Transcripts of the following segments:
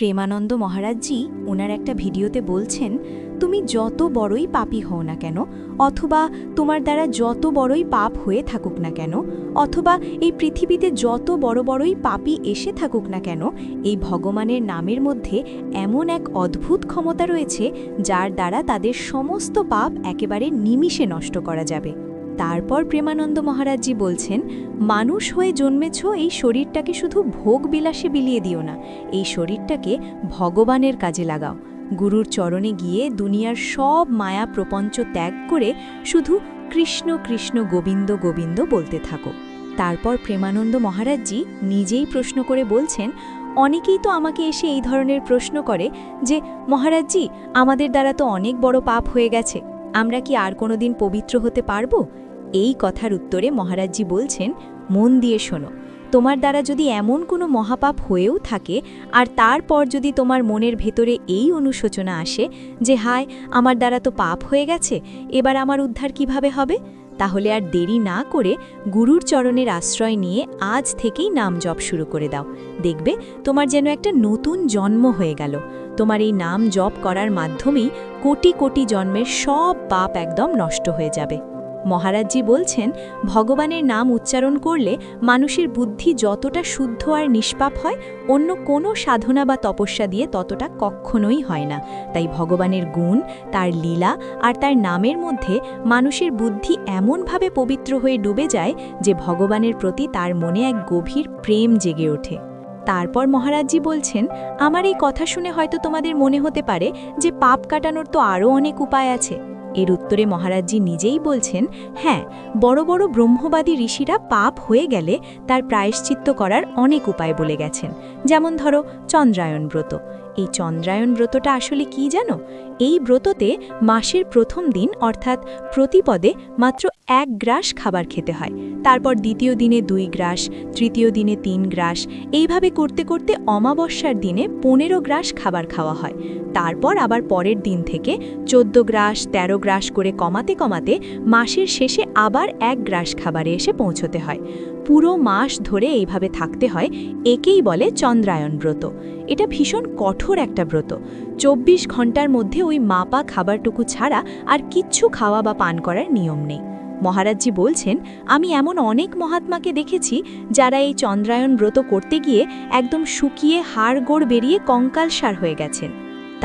প্রেমানন্দ মহারাজজি ওনার একটা ভিডিওতে বলছেন, তুমি যত বড়ই পাপী হও না কেন, অথবা তোমার দ্বারা যত বড়ই পাপ হয়ে থাকুক না কেন, অথবা এই পৃথিবীতে যত বড় বড়ই পাপী এসে থাকুক না কেন, এই ভগবানের নামের মধ্যে এমন এক অদ্ভুত ক্ষমতা রয়েছে যার দ্বারা তাদের সমস্ত পাপ একেবারে নিমিষে নষ্ট করা যাবে। তারপর প্রেমানন্দ মহারাজজি বলছেন, মানুষ হয়ে জন্মেছ, এই শরীরটাকে শুধু ভোগ বিলাসে বিলিয়ে দিও না, এই শরীরটাকে ভগবানের কাজে লাগাও। গুরুর চরণে গিয়ে দুনিয়ার সব মায়া প্রপঞ্চ ত্যাগ করে শুধু কৃষ্ণ কৃষ্ণ গোবিন্দ গোবিন্দ বলতে থাকো। তারপর প্রেমানন্দ মহারাজজি নিজেই প্রশ্ন করে বলছেন, অনেকেই তো আমাকে এসে এই ধরনের প্রশ্ন করে যে, মহারাজজি, আমাদের দ্বারা তো অনেক বড় পাপ হয়ে গেছে, আমরা কি আর কোনোদিন পবিত্র হতে পারবো? এই কথার উত্তরে মহারাজজি বলছেন, মন দিয়ে শোনো, তোমার দ্বারা যদি এমন কোনো মহাপাপ হয়েও থাকে আর তারপর যদি তোমার মনের ভেতরে এই অনুশোচনা আসে যে হায়, আমার দ্বারা তো পাপ হয়ে গেছে, এবার আমার উদ্ধার কিভাবে হবে, তাহলে আর দেরি না করে গুরুর চরণের আশ্রয় নিয়ে আজ থেকেই নাম জপ শুরু করে দাও। দেখবে তোমার যেন একটা নতুন জন্ম হয়ে গেল। তোমার এই নাম জপ করার মাধ্যমেই কোটি কোটি জন্মের সব পাপ একদম নষ্ট হয়ে যাবে। মহারাজজি বলছেন, ভগবানের নাম উচ্চারণ করলে মানুষের বুদ্ধি যতটা শুদ্ধ আর নিষ্পাপ হয়, অন্য কোনো সাধনা বা তপস্যা দিয়ে ততটা কখনোই হয় না। তাই ভগবানের গুণ, তার লীলা আর তার নামের মধ্যে মানুষের বুদ্ধি এমনভাবে পবিত্র হয়ে ডুবে যায় যে ভগবানের প্রতি তার মনে এক গভীর প্রেম জেগে ওঠে। তারপর মহারাজজি বলছেন, আমার এই কথা শুনে হয়তো তোমাদের মনে হতে পারে যে পাপ কাটানোর তো আরও অনেক উপায় আছে। এর উত্তরে মহারাজজি নিজেই বলছেন, হ্যাঁ, বড় বড় ব্রহ্মবাদী ঋষিরা পাপ হয়ে গেলে তার প্রায়শ্চিত্ত করার অনেক উপায় বলে গেছেন। যেমন ধরো চন্দ্রায়ণ ব্রত। এই চন্দ্রায়ণ ব্রতটা আসলে কি জানো? এই ব্রততে মাসের প্রথম দিন অর্থাৎ প্রতিপদে মাত্র 1 গ্রাস খাবার খেতে হয়, তারপর দ্বিতীয় দিনে 2 গ্রাস, তৃতীয় দিনে 3 গ্রাস, এইভাবে করতে করতে অমাবস্যার দিনে 15 গ্রাস খাবার খাওয়া হয়। তারপর আবার পরের দিন থেকে 14 গ্রাস, 13 গ্রাস করে কমাতে কমাতে মাসের শেষে আবার 1 গ্রাস খাবারে এসে পৌঁছতে হয়। পুরো মাস ধরে এইভাবে থাকতে হয়। একেই বলে চন্দ্রায়ণ ব্রত। এটা ভীষণ কঠোর একটা ব্রত। 24 ঘন্টার মধ্যে ওই মাপা খাবারটুকু ছাড়া আর কিচ্ছু খাওয়া বা পান করার নিয়ম নেই। মহারাজজি বলছেন, আমি এমন অনেক মহাত্মাকে দেখেছি যারা এই চন্দ্রায়ণ ব্রত করতে গিয়ে একদম শুকিয়ে হাড়গোড় বেরিয়ে কঙ্কালসার হয়ে গেছেন।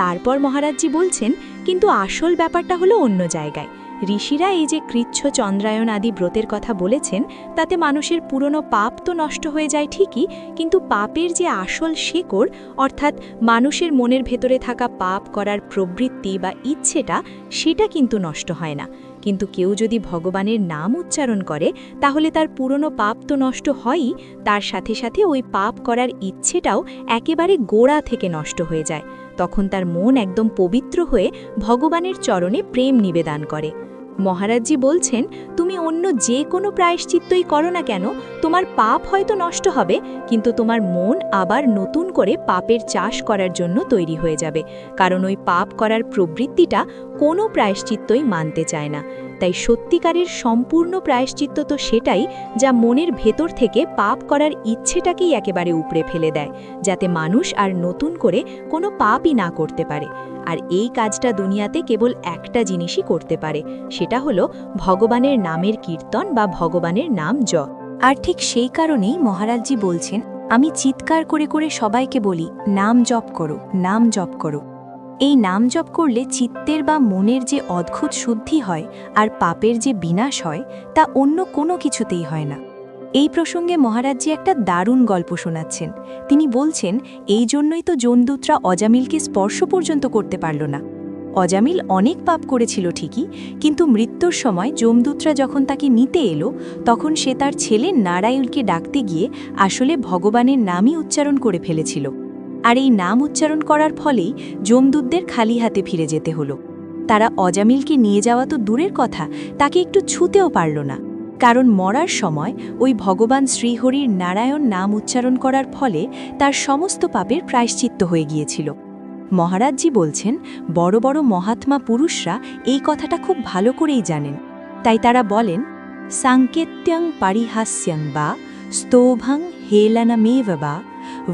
তারপর মহারাজজি বলছেন, কিন্তু আসল ব্যাপারটা হলো অন্য জায়গায়। ঋষিরা এই যে কৃচ্ছ, চন্দ্রায়ণ আদি ব্রতের কথা বলেছেন, তাতে মানুষের পুরনো পাপ তো নষ্ট হয়ে যায় ঠিকই, কিন্তু পাপের যে আসল শেকড়, অর্থাৎ মানুষের মনের ভেতরে থাকা পাপ করার প্রবৃত্তি বা ইচ্ছেটা, সেটা কিন্তু নষ্ট হয় না। কিন্তু কেউ যদি ভগবানের নাম উচ্চারণ করে তাহলে তার পুরনো পাপ তো নষ্ট হয়ই, তার সাথে সাথে ওই পাপ করার ইচ্ছেটাও একেবারে গোড়া থেকে নষ্ট হয়ে যায়। তখন তার মন একদম পবিত্র হয়ে ভগবানের চরণে প্রেম নিবেদন করে। মহারাজজি বলছেন, তুমি অন্য যে কোনো প্রায়শ্চিত্তই করো না কেন, তোমার পাপ হয়তো নষ্ট হবে, কিন্তু তোমার মন আবার নতুন করে পাপের চাষ করার জন্য তৈরি হয়ে যাবে, কারণ ওই পাপ করার প্রবৃত্তিটা কোনো প্রায়শ্চিত্তই মানতে চায় না। তাই সত্যিকারের সম্পূর্ণ প্রায়শ্চিত্ত তো সেটাই যা মনের ভেতর থেকে পাপ করার ইচ্ছেটাকেই একেবারে উপড়ে ফেলে দেয়, যাতে মানুষ আর নতুন করে কোনো পাপই না করতে পারে। আর এই কাজটা দুনিয়াতে কেবল একটা জিনিসই করতে পারে, সেটা হলো ভগবানের নামের কীর্তন বা ভগবানের নাম জপ। আর ঠিক সেই কারণেই মহারাজজি বলছেন, আমি চিৎকার করে করে সবাইকে বলি, নাম জপ করো, নাম জপ করো। এই নাম জপ করলে চিত্তের বা মনের যে অদ্ভুত শুদ্ধি হয় আর পাপের যে বিনাশ হয়, তা অন্য কোনো কিছুতেই হয় না। এই প্রসঙ্গে মহারাজজি একটা দারুণ গল্প শোনাচ্ছেন। তিনি বলছেন, এই জন্যই তো যমদূতরা অজামিলকে স্পর্শ পর্যন্ত করতে পারল না। অজামিল অনেক পাপ করেছিল ঠিকই, কিন্তু মৃত্যুর সময় যমদূতরা যখন তাকে নিতে এলো, তখন সে তার ছেলে নারায়ণকে ডাকতে গিয়ে আসলে ভগবানের নামই উচ্চারণ করে ফেলেছিল। আর এই নাম উচ্চারণ করার ফলেই যমদূতদের খালি হাতে ফিরে যেতে হলো। তারা অজামিলকে নিয়ে যাওয়া তো দূরের কথা, তাকে একটু ছুঁতেও পারল না, কারণ মরার সময় ওই ভগবান শ্রীহরির নারায়ণ নাম উচ্চারণ করার ফলে তার সমস্ত পাপের প্রায়শ্চিত্ত হয়ে গিয়েছিল। মহারাজজি বলছেন, বড় বড় মহাত্মা পুরুষরা এই কথাটা খুব ভালো করেই জানেন। তাই তারা বলেন, সাঙ্কেত্যং পারিহাস্যং বা স্তোভং হেলনমেব বা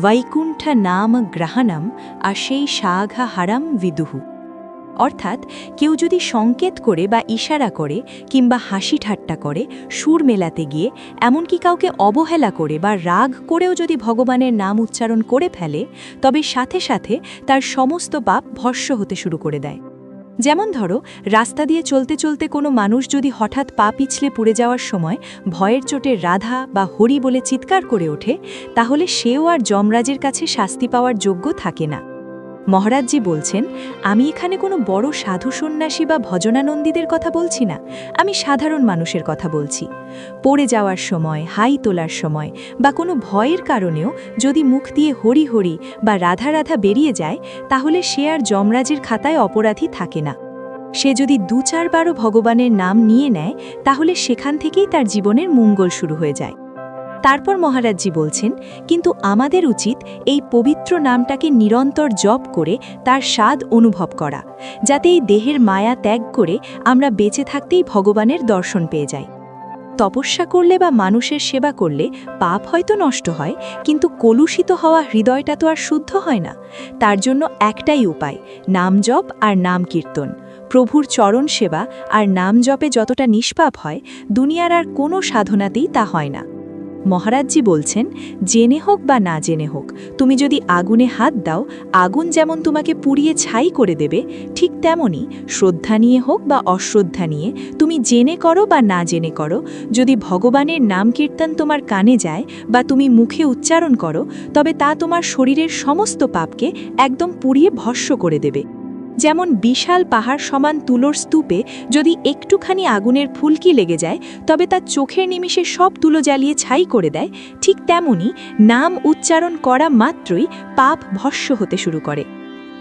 বৈকুণ্ঠ নাম গ্রহণম আশেই সাঘা হারাম বিদুহু। অর্থাৎ কেউ যদি সংকেত করে বা ইশারা করে কিংবা হাসি ঠাট্টা করে সুর মেলাতে গিয়ে এমনকি কাউকে অবহেলা করে বা রাগ করেও যদি ভগবানের নাম উচ্চারণ করে ফেলে, তবে সাথে সাথে তার সমস্ত পাপ ভস্ম হতে শুরু করে দেয়। যেমন ধরো, রাস্তা দিয়ে চলতে চলতে কোনো মানুষ যদি হঠাৎ পা পিছলে পড়ে যাওয়ার সময় ভয়ের চোটে রাধা বা হরি বলে চিৎকার করে ওঠে, তাহলে সেও আর যমরাজের কাছে শাস্তি পাওয়ার যোগ্য থাকে না। মহারাজজি বলছেন, আমি এখানে কোনো বড় সাধু সন্ন্যাসী বা ভজনানন্দীদের কথা বলছি না, আমি সাধারণ মানুষের কথা বলছি। পড়ে যাওয়ার সময়, হাই তোলার সময় বা কোনো ভয়ের কারণেও যদি মুখ দিয়ে হরি হরি বা রাধা রাধা বেরিয়ে যায়, তাহলে সে আর যমরাজের খাতায় অপরাধী থাকে না। সে যদি ২-৪ বারও ভগবানের নাম নিয়ে নেয়, তাহলে সেখান থেকেই তার জীবনের মঙ্গল শুরু হয়ে যায়। তারপর মহারাজজি বলছেন, কিন্তু আমাদের উচিত এই পবিত্র নামটাকে নিরন্তর জপ করে তার স্বাদ অনুভব করা, যাতে এই দেহের মায়া ত্যাগ করে আমরা বেঁচে থাকতেই ভগবানের দর্শন পেয়ে যাই। তপস্যা করলে বা মানুষের সেবা করলে পাপ হয়তো নষ্ট হয়, কিন্তু কলুষিত হওয়া হৃদয়টা তো আর শুদ্ধ হয় না। তার জন্য একটাই উপায়, নাম জপ আর নাম কীর্তন। প্রভুর চরণ সেবা আর নাম জপে যতটা নিষ্পাপ হয়, দুনিয়ার আর কোনো সাধনাতেই তা হয় না। মহারাজজি বলছেন, জেনে হোক বা না জেনে হোক, তুমি যদি আগুনে হাত দাও, আগুন যেমন তোমাকে পুড়িয়ে ছাই করে দেবে, ঠিক তেমনি শ্রদ্ধা নিয়ে হোক বা অশ্রদ্ধা নিয়ে, তুমি জেনে করো বা না জেনে করো, যদি ভগবানের নাম কীর্তন তোমার কানে যায় বা তুমি মুখে উচ্চারণ করো, তবে তা তোমার শরীরের সমস্ত পাপকে একদম পুড়িয়ে ভস্ম করে দেবে। যেমন বিশাল পাহাড় সমান তুলোর স্তূপে যদি একটুখানি আগুনের ফুলকি লেগে যায়, তবে তার চোখের নিমিষে সব তুলো জ্বালিয়ে ছাই করে দেয়, ঠিক তেমনি নাম উচ্চারণ করা মাত্রই পাপ ভস্ম হতে শুরু করে।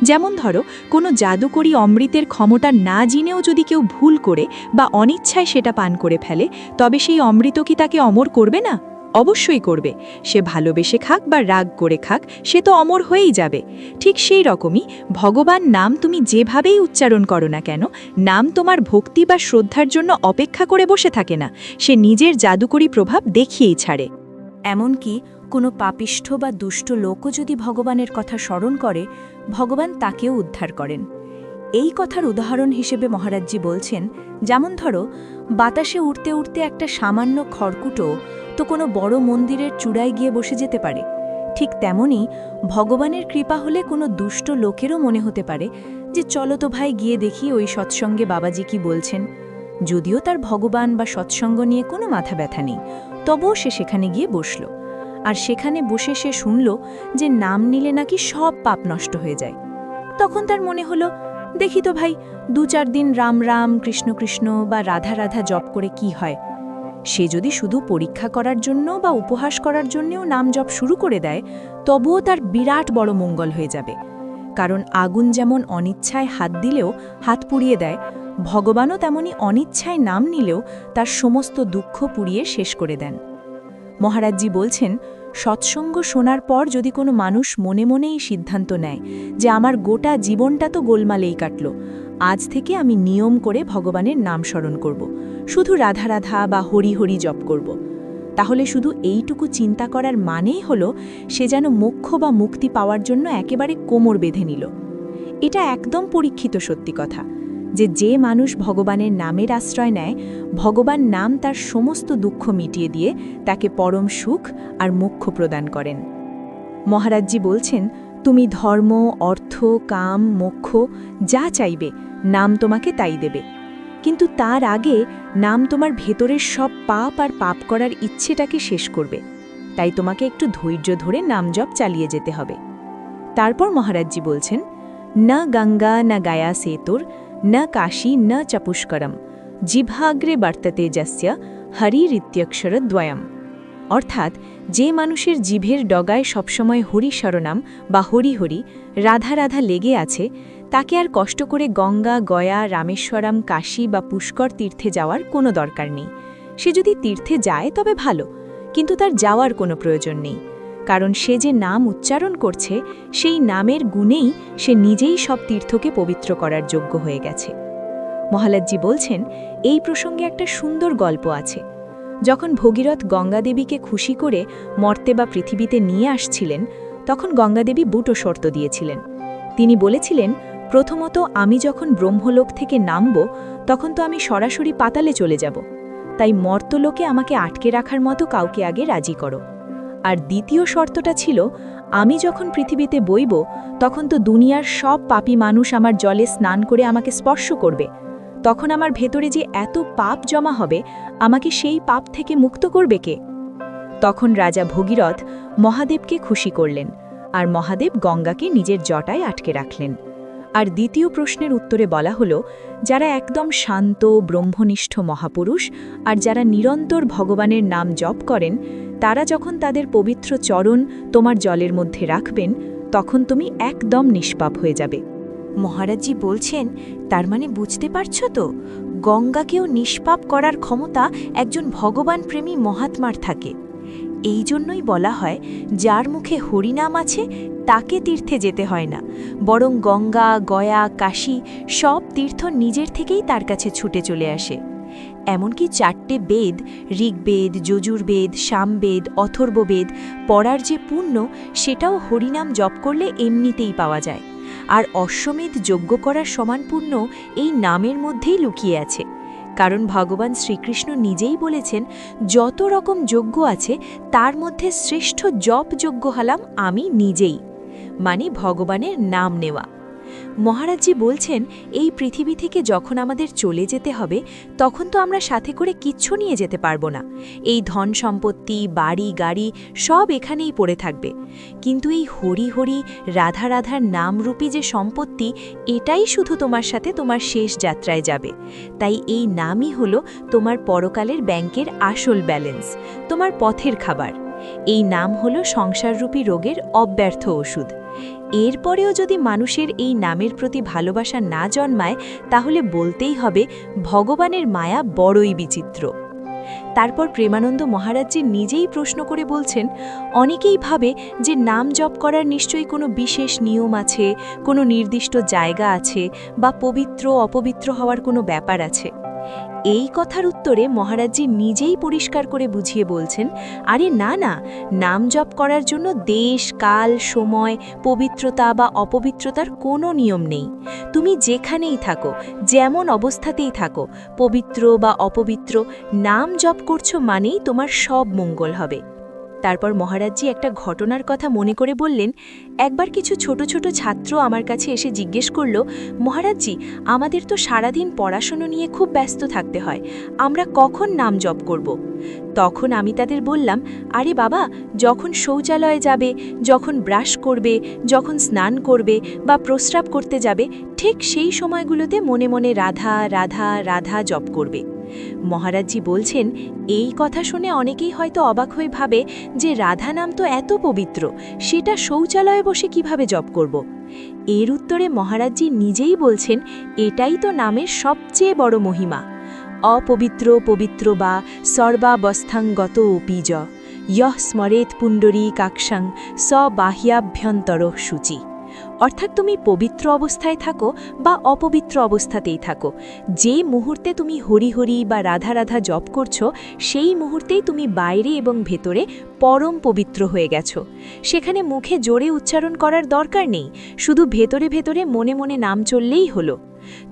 যেমন ধরো, কোনো জাদুকরী অমৃতের ক্ষমতা না জেনেও যদি কেউ ভুল করে বা অনিচ্ছায় সেটা পান করে ফেলে, তবে সেই অমৃত কি তাকে অমর করবে না? অবশ্যই করবে। সে ভালোবেসে খাক বা রাগ করে খাক, সে তো অমর হয়েই যাবে। ঠিক সেই রকমই ভগবান নাম তুমি যেভাবেই উচ্চারণ করো না কেন, নাম তোমার ভক্তি বা শ্রদ্ধার জন্য অপেক্ষা করে বসে থাকে না, সে নিজের জাদুকরী প্রভাব দেখিয়েই ছাড়ে। এমনকি কোনো পাপিষ্ঠ বা দুষ্ট লোকও যদি ভগবানের কথা স্মরণ করে, ভগবান তাকেও উদ্ধার করেন। এই কথার উদাহরণ হিসেবে মহারাজজি বলছেন, যেমন ধরো, বাতাসে উড়তে উড়তে একটা সামান্য খড়কুটো তো কোনো বড় মন্দিরের চূড়ায় গিয়ে বসে যেতে পারে। ঠিক তেমনি ভগবানের কৃপা হলে কোনো দুষ্ট লোকেরও মনে হতে পারে যে চলো তো ভাই গিয়ে দেখি ওই সৎসঙ্গে বাবাজি কি বলছেন। যদিও তার ভগবান বা সৎসঙ্গ নিয়ে কোনো মাথা ব্যথা নেই, তবুও সে সেখানে গিয়ে বসল। আর সেখানে বসে সে শুনল যে নাম নিলে নাকি সব পাপ নষ্ট হয়ে যায়। তখন তার মনে হলো, দেখি তো ভাই ২-৪ দিন রাম রাম কৃষ্ণ কৃষ্ণ বা রাধা রাধা জপ করে কি হয়। সে যদি শুধু পরীক্ষা করার জন্য বা উপহাস করার জন্যও নাম জপ শুরু করে দেয়, তবুও তার বিরাট বড় মঙ্গল হয়ে যাবে। কারণ আগুন যেমন অনিচ্ছায় হাত দিলেও হাত পুড়িয়ে দেয়, ভগবানও তেমনি অনিচ্ছায় নাম নিলেও তার সমস্ত দুঃখ পুড়িয়ে শেষ করে দেন। মহারাজজি বলছেন, সৎসঙ্গ শোনার পর যদি কোনো মানুষ মনে মনেই সিদ্ধান্ত নেয় যে আমার গোটা জীবনটা তো গোলমালেই কাটল, আজ থেকে আমি নিয়ম করে ভগবানের নাম স্মরণ করব, শুধু রাধা রাধা বা হরি হরি জপ করব, তাহলে শুধু এইটুকু চিন্তা করার মানেই হলো সে যেন মোক্ষ বা মুক্তি পাওয়ার জন্য একেবারে কোমর বেঁধে নিল। এটা একদম পরীক্ষিত সত্যি কথা যে মানুষ ভগবানের নামের আশ্রয় নেয়, ভগবান নাম তার সমস্ত দুঃখ মিটিয়ে দিয়ে তাকে পরম সুখ আর মোক্ষ প্রদান করেন। মহারাজজি বলছেন, তুমি ধর্ম, অর্থ, কাম, মোক্ষ যা চাইবে, নাম তোমাকে তাই দেবে। কিন্তু তার আগে নাম তোমার ভেতরের সব পাপ আর পাপ করার ইচ্ছেটাকে শেষ করবে। তাই তোমাকে একটু ধৈর্য ধরে নাম জপ চালিয়ে যেতে হবে। তারপর মহারাজজি বলছেন, না গঙ্গা না গায়া সেতুর ন কাশী ন চ পুষ্করম জিভাগ্রে বর্ততে যস্য হরিরিত্যক্ষরদ্বয়ম। অর্থাৎ যে মানুষের জিভের ডগায় সবসময় হরি শরণাম বা হরি হরি রাধা রাধা লেগে আছে, তাকে আর কষ্ট করে গঙ্গা, গয়া, রামেশ্বরম, কাশী বা পুষ্কর তীর্থে যাওয়ার কোনো দরকার নেই। সে যদি তীর্থে যায় তবে ভালো, কিন্তু তার যাওয়ার কোনো প্রয়োজন নেই, কারণ সে যে নাম উচ্চারণ করছে সেই নামের গুণেই সে নিজেই সব তীর্থকে পবিত্র করার যোগ্য হয়ে গেছে। মহারাজজি বলছেন, এই প্রসঙ্গে একটা সুন্দর গল্প আছে। যখন ভগীরথ গঙ্গাদেবীকে খুশি করে মর্তে বা পৃথিবীতে নিয়ে আসছিলেন, তখন গঙ্গাদেবী বুটো শর্ত দিয়েছিলেন। তিনি বলেছিলেন, প্রথমত আমি যখন ব্রহ্মলোক থেকে নামব তখন তো আমি সরাসরি পাতালে চলে যাব, তাই মর্তলোকে আমাকে আটকে রাখার মতো কাউকে আগে রাজি করো। আর দ্বিতীয় শর্তটা ছিল, আমি যখন পৃথিবীতে বইব তখন তো দুনিয়ার সব পাপী মানুষ আমার জলে স্নান করে আমাকে স্পর্শ করবে, তখন আমার ভেতরে যে এত পাপ জমা হবে, আমাকে সেই পাপ থেকে মুক্ত করবে কে? তখন রাজা ভগীরথ মহাদেবকে খুশি করলেন, আর মহাদেব গঙ্গাকে নিজের জটায় আটকে রাখলেন। আর দ্বিতীয় প্রশ্নের উত্তরে বলা হলো, যারা একদম শান্ত ব্রহ্মনিষ্ঠ মহাপুরুষ আর যারা নিরন্তর ভগবানের নাম জপ করেন, তারা যখন তাদের পবিত্র চরণ তোমার জলের মধ্যে রাখবেন, তখন তুমি একদম নিষ্পাপ হয়ে যাবে। মহারাজজি বলছেন, তার মানে বুঝতে পারছো তো, গঙ্গাকেও নিষ্পাপ করার ক্ষমতা একজন ভগবানপ্রেমী মহাত্মার থাকে। এই জন্যই বলা হয়, যার মুখে হরিনাম আছে তাকে তীর্থে যেতে হয় না, বরং গঙ্গা, গয়া, কাশী সব তীর্থ নিজের থেকেই তার কাছে ছুটে চলে আসে। এমনকি 4টে বেদ, ঋগ্বেদ, যজুর্বেদ, সামবেদ, অথর্ববেদ পড়ার যে পুণ্য, সেটাও হরিনাম জপ করলে এমনিতেই পাওয়া যায়। আর অশ্বমেধ যজ্ঞ করার সমান পুণ্য এই নামের মধ্যেই লুকিয়ে আছে। কারণ ভগবান শ্রীকৃষ্ণ নিজেই বলেছেন, যত রকম যজ্ঞ আছে তার মধ্যে শ্রেষ্ঠ জপ যজ্ঞ হলাম আমি নিজেই, মানে ভগবানের নাম নেওয়া। মহারাজজি বলছেন, এই পৃথিবী থেকে যখন আমাদের চলে যেতে হবে, তখন তো আমরা সাথে করে কিচ্ছু নিয়ে যেতে পারবো না। এই ধন সম্পত্তি, বাড়ি গাড়ি সব এখানেই পড়ে থাকবে, কিন্তু এই হরি হরি রাধা রাধার নামরূপী যে সম্পত্তি, এটাই শুধু তোমার সাথে তোমার শেষ যাত্রায় যাবে। তাই এই নামই হলো তোমার পরকালের ব্যাংকের আসল ব্যালেন্স, তোমার পথের খাবার। এই নাম হলো সংসাররূপী রোগের অব্যর্থ ওষুধ। এরপরেও যদি মানুষের এই নামের প্রতি ভালোবাসা না জন্মায়, তাহলে বলতেই হবে ভগবানের মায়া বড়ই বিচিত্র। তারপর প্রেমানন্দ মহারাজজি নিজেই প্রশ্ন করে বলছেন, অনেকেই ভাবে যে নাম জপ করার নিশ্চয়ই কোনো বিশেষ নিয়ম আছে, কোনো নির্দিষ্ট জায়গা আছে, বা পবিত্র অপবিত্র হওয়ার কোনো ব্যাপার আছে। এই কথার উত্তরে মহারাজজি নিজেই পরিষ্কার করে বুঝিয়ে বলছেন, আরে না না, নাম জপ করার জন্য দেশ, কাল, সময়, পবিত্রতা বা অপবিত্রতার কোনো নিয়ম নেই। তুমি যেখানেই থাকো, যেমন অবস্থাতেই থাকো, পবিত্র বা অপবিত্র, নাম জপ করছো মানেই তোমার সব মঙ্গল হবে। তারপর মহারাজজি একটা ঘটনার কথা মনে করে বললেন, একবার কিছু ছোট ছোট ছাত্র আমার কাছে এসে জিজ্ঞেস করল, মহারাজজি, আমাদের তো সারাদিন পড়াশোনা নিয়ে খুব ব্যস্ত থাকতে হয়, আমরা কখন নাম জপ করব? তখন আমি তাদের বললাম, আরে বাবা, যখন শৌচালয়ে যাবে, যখন ব্রাশ করবে, যখন স্নান করবে বা প্রস্রাব করতে যাবে, ঠিক সেই সময়গুলোতে মনে মনে রাধা রাধা রাধা জপ করবে। মহারাজজি বলছেন, এই কথা শুনে অনেকেই হয়তো অবাক হয়ে ভাবে যে রাধা নাম তো এত পবিত্র, সেটা শৌচালয়ে বসে কিভাবে জপ করব? এর উত্তরে মহারাজজি নিজেই বলছেন, এটাই তো নামের সবচেয়ে বড় মহিমা। অপবিত্র পবিত্র বা সর্বাবস্থাঙ্গত অপিজ ইয়ঃ স্মরেত পুণ্ডরী কাক্ষাং স বাহ্যাভ্যন্তর শুচি। অর্থাৎ তুমি পবিত্র অবস্থায় থাকো বা অপবিত্র অবস্থাতেই থাকো, যে মুহূর্তে তুমি হরি হরি বা রাধা রাধা জপ করছো, সেই মুহূর্তেই তুমি বাইরে এবং ভেতরে পরম পবিত্র হয়ে গেছো। সেখানে মুখে জোরে উচ্চারণ করার দরকার নেই, শুধু ভেতরে ভেতরে মনে মনে নাম চললেই হলো।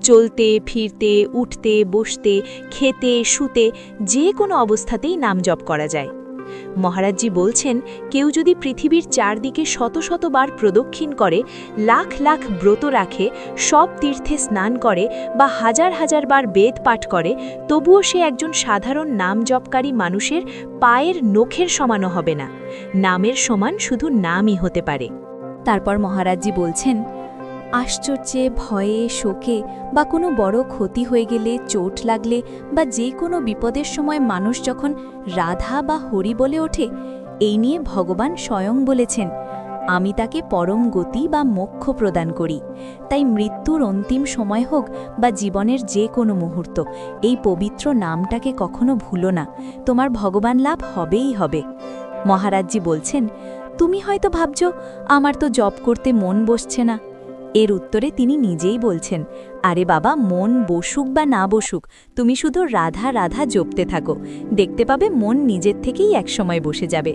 চলতে ফিরতে, উঠতে বসতে, খেতে শুতে, যে কোনো অবস্থাতেই নাম জপ করা যায়। মহারাজজি বলছেন, কেউ যদি পৃথিবীর চারদিকে শত শতবার প্রদক্ষিণ করে, লাখ লাখ ব্রত রাখে, সব তীর্থে স্নান করে বা হাজার হাজার বার বেদ পাঠ করে, তবুও সে একজন সাধারণ নাম জপকারী মানুষের পায়ের নখের সমানও হবে না। নামের সমান শুধু নামই হতে পারে। তারপর মহারাজজি বলছেন, আশ্চর্যে, ভয়ে, শোকে বা কোনো বড় ক্ষতি হয়ে গেলে, চোট লাগলে বা যে কোনো বিপদের সময় মানুষ যখন রাধা বা হরি বলে ওঠে, এই নিয়ে ভগবান স্বয়ং বলেছেন, আমি তাকে পরম গতি বা মোক্ষ প্রদান করি। তাই মৃত্যুর অন্তিম সময় হোক বা জীবনের যে কোনো মুহূর্ত, এই পবিত্র নামটাকে কখনো ভুলো না, তোমার ভগবান লাভ হবেই হবে। মহারাজজি বলছেন, তুমি হয়তো ভাবছো, আমার তো জপ করতে মন বসছে না। এর উত্তরে তিনি নিজেই বলছেন, আরে বাবা, মন বসুক বা না বসুক, তুমি শুধু রাধা রাধা জপতে থাকো, দেখতে পাবে মন নিজের থেকেই একসময় বসে যাবে।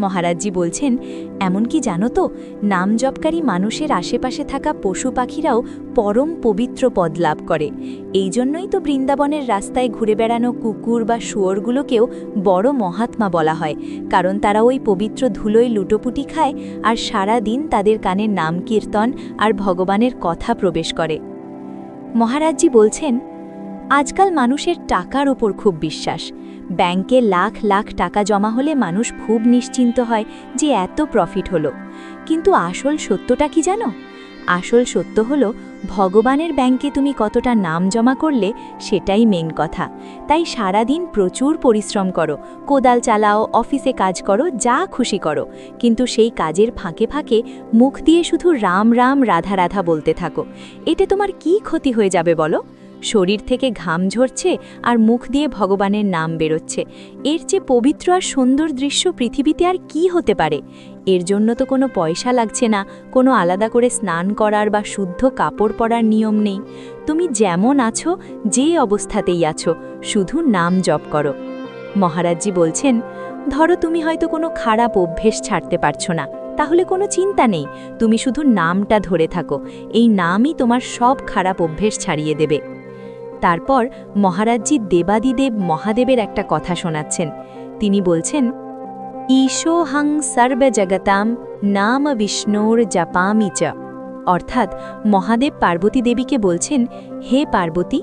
মহারাজজি বলছেন, এমনকি জানো তো, নাম জপকারী মানুষের আশেপাশে থাকা পশু পাখিরাও পরম পবিত্র পদ লাভ করে। এই জন্যই তো বৃন্দাবনের রাস্তায় ঘুরে বেড়ানো কুকুর বা শুয়োরগুলোকেও বড় মহাত্মা বলা হয়, কারণ তারা ওই পবিত্র ধুলোয় লুটোপুটি খায় আর সারা দিন তাদের কানে নাম কীর্তন আর ভগবানের কথা প্রবেশ করে। মহারাজজি বলছেন, আজকাল মানুষের টাকার ওপর খুব বিশ্বাস। ব্যাংকে লাখ লাখ টাকা জমা হলে মানুষ খুব নিশ্চিন্ত হয় যে এত প্রফিট হলো। কিন্তু আসল সত্যটা কি জানো? আসল সত্য হলো ভগবানের ব্যাংকে তুমি কতটা নাম জমা করলে সেটাই মেন কথা। তাই সারাদিন প্রচুর পরিশ্রম করো, কোদাল চালাও, অফিসে কাজ করো, যা খুশি করো, কিন্তু সেই কাজের ফাঁকে ফাঁকে মুখ দিয়ে শুধু রাম রাম রাধা রাধা বলতে থাকো। এতে তোমার কি ক্ষতি হয়ে যাবে বলো? শরীর থেকে ঘাম ঝরছে আর মুখ দিয়ে ভগবানের নাম বেরোচ্ছে। এর চেয়ে পবিত্র আর সুন্দর দৃশ্য পৃথিবীতে আর কি হতে পারে? এর জন্য তো কোনো পয়সা লাগছে না, কোনো আলাদা করে স্নান করার বা শুদ্ধ কাপড় পরার নিয়ম নেই। তুমি যেমন আছো, যে অবস্থাতেই আছো, শুধু নাম জপ করো। মহারাজজি বলছেন, ধরো তুমি হয়তো কোনো খারাপ অভ্যেস ছাড়তে পারছো না, তাহলে কোনো চিন্তা নেই, তুমি শুধু নামটা ধরে থাকো। এই নামই তোমার সব খারাপ অভ্যেস ছাড়িয়ে দেবে। তারপর মহারাজজি দেবাদিদেব মহাদেবের একটা কথা শোনাচ্ছেন। তিনি বলছেন, ঈশোহং সর্বজগতাম নাম বিষ্ণুর জাপামি চ। অর্থাৎ মহাদেব পার্বতী দেবীকে বলছেন, হে পার্বতী,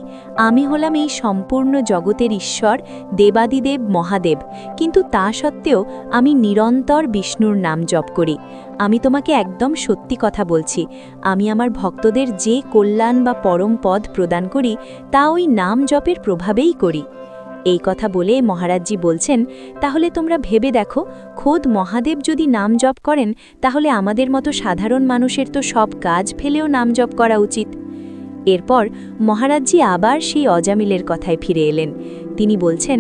আমি হলাম এই সম্পূর্ণ জগতের ঈশ্বর, দেবাদিদেব মহাদেব, কিন্তু তা সত্ত্বেও আমি নিরন্তর বিষ্ণুর নাম জপ করি। আমি তোমাকে একদম সত্যি কথা বলছি, আমি আমার ভক্তদের যে কল্যাণ বা পরম পদ প্রদান করি তা ওই নাম জপের প্রভাবেই করি। এই কথা বলে মহারাজজি বলছেন, তাহলে তোমরা ভেবে দেখো, খোদ মহাদেব যদি নাম জপ করেন, তাহলে আমাদের মতো সাধারণ মানুষের তো সব কাজ ফেলেও নাম জপ করা উচিত। এরপর মহারাজজি আবার সেই অজামিলের কথায় ফিরে এলেন। তিনি বলছেন,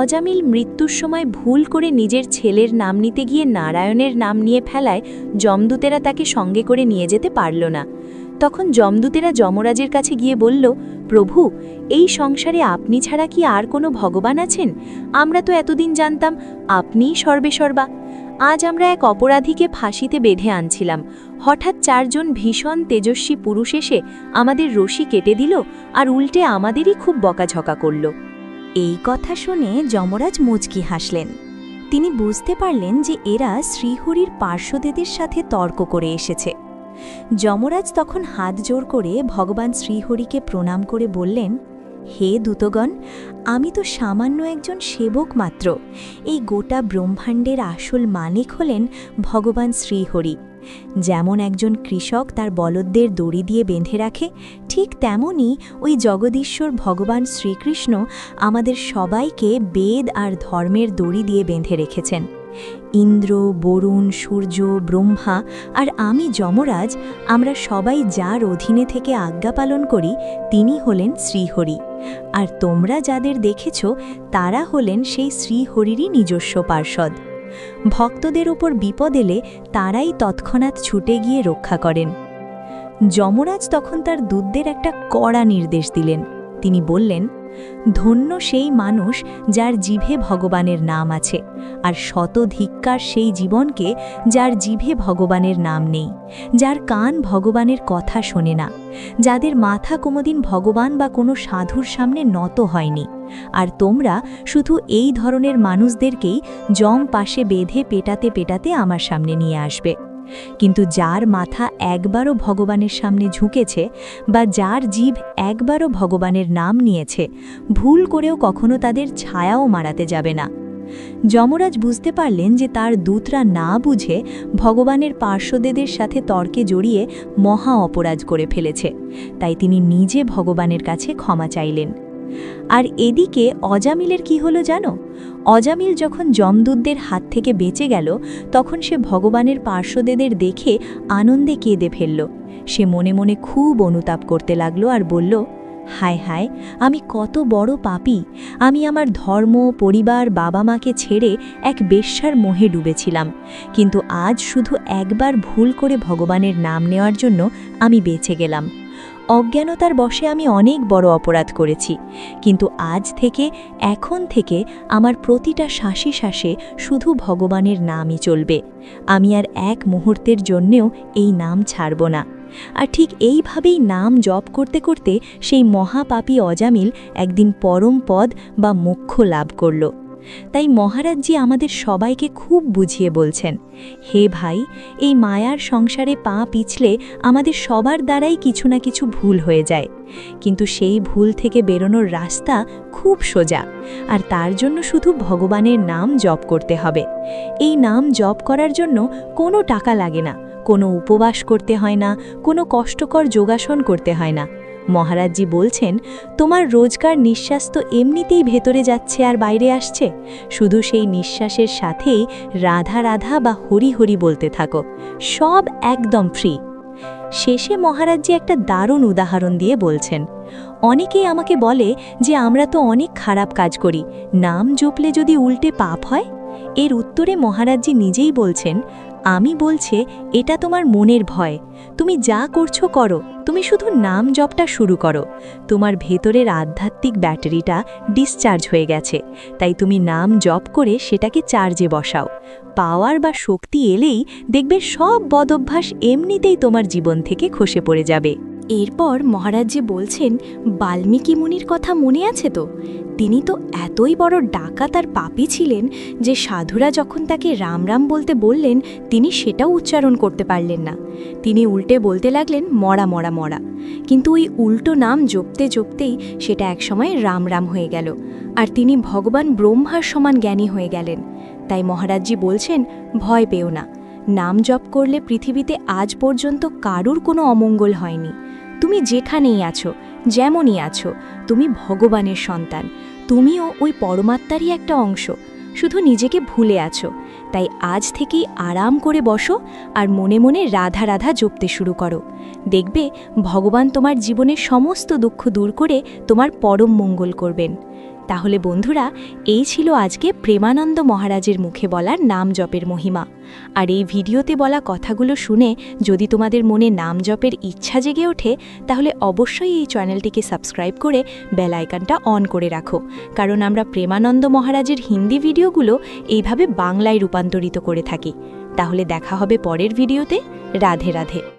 অজামিল মৃত্যুর সময় ভুল করে নিজের ছেলের নাম নিতে গিয়ে নারায়ণের নাম নিয়ে ফেলায় যমদূতেরা তাকে সঙ্গে করে নিয়ে যেতে পারল না। তখন যমদূতেরা যমরাজের কাছে গিয়ে বলল, প্রভু, এই সংসারে আপনি ছাড়া কি আর কোনো ভগবান আছেন? আমরা তো এতদিন জানতাম আপনিই সর্বেসর্বা। আজ আমরা এক অপরাধীকে ফাঁসিতে বেঁধে আনছিলাম, হঠাৎ 4 জন ভীষণ তেজস্বী পুরুষ এসে আমাদের রশি কেটে দিল আর উল্টে আমাদেরই খুব বকাঝকা করল। এই কথা শুনে যমরাজ মুচকি হাসলেন। তিনি বুঝতে পারলেন যে এরা শ্রীহরির পার্শ্বদেদের সাথে তর্ক করে এসেছে। যমরাজ তখন হাত জোড় করে ভগবান শ্রীহরিকে প্রণাম করে বললেন, হে দূতগণ, আমি তো সামান্য একজন সেবক মাত্র। এই গোটা ব্রহ্মাণ্ডের আসল মালিক হলেন ভগবান শ্রীহরি। যেমন একজন কৃষক তার বলদদের দড়ি দিয়ে বেঁধে রাখে, ঠিক তেমনই ওই জগদীশ্বর ভগবান শ্রীকৃষ্ণ আমাদের সবাইকে বেদ আর ধর্মের দড়ি দিয়ে বেঁধে রেখেছেন। ইন্দ্র, বরুণ, সূর্য, ব্রহ্মা আর আমি যমরাজ, আমরা সবাই যার অধীনে থেকে আজ্ঞা পালন করি তিনি হলেন শ্রীহরি। আর তোমরা যাদের দেখেছ তারা হলেন সেই শ্রীহরিরই নিজস্ব পার্ষদ। ভক্তদের ওপর বিপদ এলে তারাই তৎক্ষণাৎ ছুটে গিয়ে রক্ষা করেন। যমরাজ তখন তার দূতদের একটা কড়া নির্দেশ দিলেন। তিনি বললেন, ধন্য সেই মানুষ যার জিভে ভগবানের নাম আছে, আর শতধিক্কার সেই জীবনকে যার জিভে ভগবানের নাম নেই, যার কান ভগবানের কথা শোনে না, যাদের মাথা কোনোদিন ভগবান বা কোনো সাধুর সামনে নত হয়নি। আর তোমরা শুধু এই ধরনের মানুষদেরকেই যম পাশে বেঁধে পেটাতে পেটাতে আমার সামনে নিয়ে আসবে। কিন্তু যার মাথা একবারও ভগবানের সামনে ঝুঁকেছে বা যার জিভ একবারও ভগবানের নাম নিয়েছে, ভুল করেও কখনো তাদের ছায়াও মারাতে যাবে না। যমরাজ বুঝতে পারলেন যে তার দূতরা না বুঝে ভগবানের পার্শ্বদেদের সাথে তর্কে জড়িয়ে মহা অপরাধ করে ফেলেছে। তাই তিনি নিজে ভগবানের কাছে ক্ষমা চাইলেন। আর এদিকে অজামিলের কি হলো জানো? অজামিল যখন যমদূতদের হাত থেকে বেঁচে গেল, তখন সে ভগবানের পার্শ্বদেদের দেখে আনন্দে কেঁদে ফেলল। সে মনে মনে খুব অনুতাপ করতে লাগলো আর বলল, হায় হায়, আমি কত বড় পাপী! আমি আমার ধর্ম, পরিবার, বাবা মাকে ছেড়ে এক বেশ্যার মোহে ডুবেছিলাম, কিন্তু আজ শুধু একবার ভুল করে ভগবানের নাম নেওয়ার জন্য আমি বেঁচে গেলাম। অজ্ঞানতার বশে আমি অনেক বড় অপরাধ করেছি, কিন্তু আজ থেকে এখন থেকে আমার প্রতিটা শ্বাসে শ্বাসে শুধু ভগবানের নামই চলবে। আমি আর এক মুহূর্তের জন্যেও এই নাম ছাড়ব না। আর ঠিক এইভাবেই নাম জপ করতে করতে সেই মহাপাপী অজামিল একদিন পরম পদ বা মোক্ষ লাভ করল। তাই মহারাজজি আমাদের সবাইকে খুব বুঝিয়ে বলছেন, হে ভাই, এই মায়ার সংসারে পা পিছলে আমাদের সবার দ্বারাই কিছু না কিছু ভুল হয়ে যায়, কিন্তু সেই ভুল থেকে বেরোনোর রাস্তা খুব সোজা। আর তার জন্য শুধু ভগবানের নাম জপ করতে হবে। এই নাম জপ করার জন্য কোনো টাকা লাগে না, কোনো উপবাস করতে হয় না, কোনো কষ্টকর যোগাসন করতে হয় না। মহারাজজি বলছেন, তোমার রোজকার নিঃশ্বাস তো এমনিতেই ভেতরে যাচ্ছে আর বাইরে আসছে, শুধু সেই নিঃশ্বাসের সাথেই রাধা রাধা বা হরি হরি বলতে থাকো, সব একদম ফ্রি। শেষে মহারাজজি একটা দারুণ উদাহরণ দিয়ে বলছেন, অনেকেই আমাকে বলে যে আমরা তো অনেক খারাপ কাজ করি, নাম জপলে যদি উল্টে পাপ হয়। এর উত্তরে মহারাজজি নিজেই বলছেন, আমি বলছে এটা তোমার মনের ভয়, তুমি যা করছো করো, তুমি শুধু নাম জপটা শুরু করো। তোমার ভেতরের আধ্যাত্মিক ব্যাটারিটা ডিসচার্জ হয়ে গেছে, তাই তুমি নাম জপ করে সেটাকে চার্জে বসাও। পাওয়ার বা শক্তি এলেই দেখবে সব বদভ্যাস এমনিতেই তোমার জীবন থেকে খসে পড়ে যাবে। এরপর মহারাজজি বলছেন, বাল্মীকি মুনির কথা মনে আছে তো? তিনি তো এতই বড় ডাকাত আর পাপী ছিলেন যে সাধুরা যখন তাকে রাম রাম বলতে বললেন, তিনি সেটাও উচ্চারণ করতে পারলেন না। তিনি উল্টে বলতে লাগলেন, মরা মরা মরা। কিন্তু ওই উল্টো নাম জপতে জপতেই সেটা একসময় রাম রাম হয়ে গেল, আর তিনি ভগবান ব্রহ্মার সমান জ্ঞানী হয়ে গেলেন। তাই মহারাজজি বলছেন, ভয় পেও না, নাম জপ করলে পৃথিবীতে আজ পর্যন্ত কারুর কোনো অমঙ্গল হয়নি। তুমি যেখানেই আছো, যেমনই আছো, তুমি ভগবানের সন্তান, তুমিও ওই পরমাত্মারই একটা অংশ, শুধু নিজেকে ভুলে আছো। তাই আজ থেকেই আরাম করে বসো আর মনে মনে রাধা রাধা জপতে শুরু করো। দেখবে ভগবান তোমার জীবনের সমস্ত দুঃখ দূর করে তোমার পরম মঙ্গল করবেন। তাহলে বন্ধুরা, এই ছিল আজকে প্রেমানন্দ মহারাজের মুখে বলার নাম জপের মহিমা। আর এই ভিডিওতে বলা কথাগুলো শুনে যদি তোমাদের মনে নাম জপের ইচ্ছা জেগে ওঠে, তাহলে অবশ্যই এই চ্যানেলটিকে সাবস্ক্রাইব করে বেল আইকনটা অন করে রাখো, কারণ আমরা প্রেমানন্দ মহারাজের হিন্দি ভিডিওগুলো এইভাবে বাংলায় রূপান্তরিত করে থাকি। তাহলে দেখা হবে পরের ভিডিওতে। রাধে রাধে।